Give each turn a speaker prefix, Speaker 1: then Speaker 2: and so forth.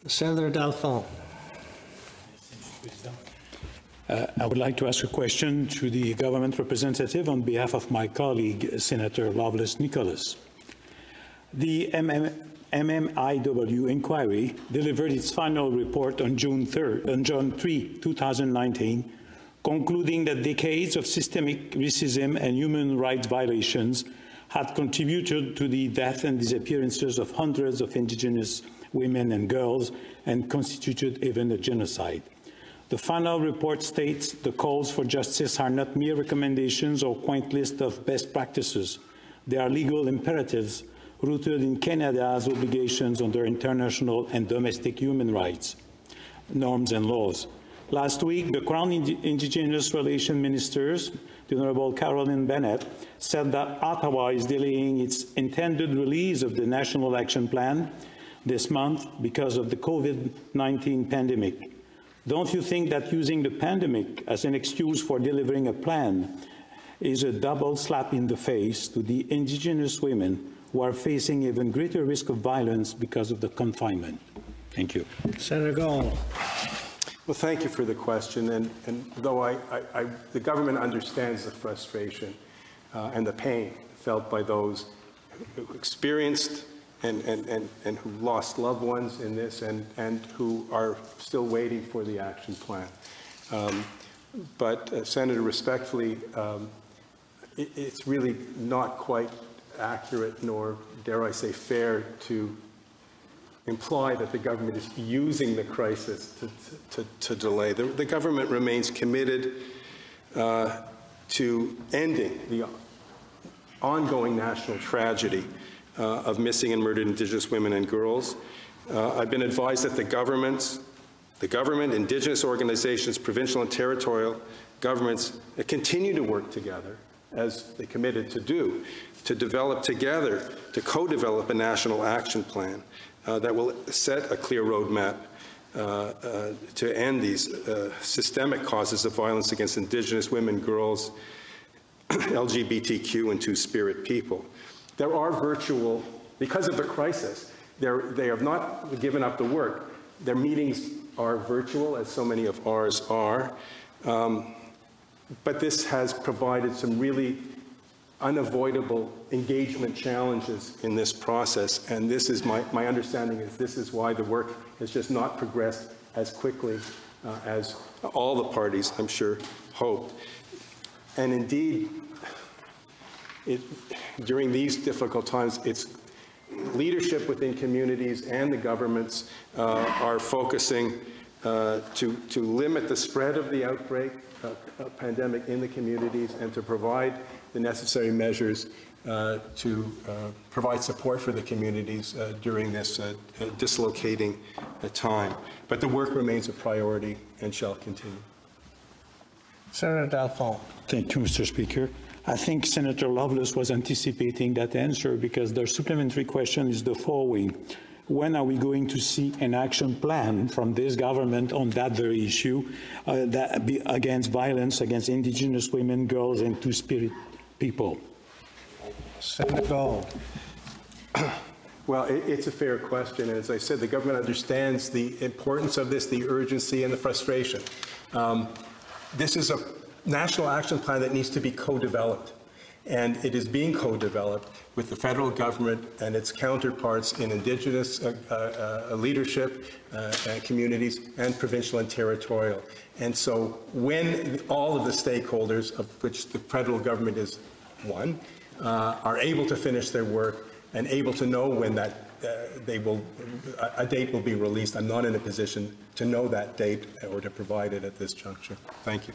Speaker 1: Senator Dalphond.
Speaker 2: I would like to ask a question to the government representative on behalf of my colleague, Senator Lovelace Nicholson. The MMIW inquiry delivered its final report on June 3, 2019, concluding that decades of systemic racism and human rights violations had contributed to the death and disappearances of hundreds of Indigenous women and girls and constituted even a genocide. The final report states the calls for justice are not mere recommendations or quaint list of best practices. They are legal imperatives rooted in Canada's obligations under international and domestic human rights, norms and laws. Last week, the Crown-Indigenous Relations ministers, the Honourable Caroline Bennett, said that Ottawa is delaying its intended release of the National Action Plan this month because of the COVID-19 pandemic. Don't you think that using the pandemic as an excuse for delivering a plan is a double slap in the face to the Indigenous women who are facing even greater risk of violence because of the confinement? Thank you.
Speaker 1: Senator Gold.
Speaker 3: Well, thank you for the question. And though the government understands the frustration and the pain felt by those who experienced and who lost loved ones in this and who are still waiting for the action plan. But Senator, respectfully, it's really not quite accurate nor, dare I say, fair to imply that the government is using the crisis to delay. The government remains committed to ending the ongoing national tragedy of missing and murdered Indigenous women and girls. I've been advised that the government, Indigenous organizations, provincial and territorial governments continue to work together, as they committed to do, to develop together, to co-develop a national action plan that will set a clear roadmap to end these systemic causes of violence against Indigenous women, girls, LGBTQ and Two-Spirit people. There are virtual, because of the crisis, they have not given up the work. Their meetings are virtual, as so many of ours are. But this has provided some really unavoidable engagement challenges in this process. And this is my understanding is this is why the work has just not progressed as quickly as all the parties, I'm sure, hoped. And indeed, during these difficult times, it's leadership within communities and the governments are focusing to limit the spread of the outbreak pandemic in the communities and to provide the necessary measures to provide support for the communities during this dislocating time. But the work remains a priority and shall continue.
Speaker 1: Senator Dalphond.
Speaker 2: Thank you, Mr. Speaker. I think Senator Lovelace was anticipating that answer because their supplementary question is the following. When are we going to see an action plan from this government on that very issue against violence against Indigenous women, girls, and Two-Spirit people?
Speaker 1: Senator Gold.
Speaker 3: Well, it's a fair question. As I said, the government understands the importance of this, the urgency, and the frustration. This is a national action plan that needs to be co-developed, and it is being co-developed with the federal government and its counterparts in Indigenous leadership communities and provincial and territorial. And so when all of the stakeholders, of which the federal government is one, are able to finish their work and able to know when that a date will be released, I'm not in a position to know that date or to provide it at this juncture. Thank you.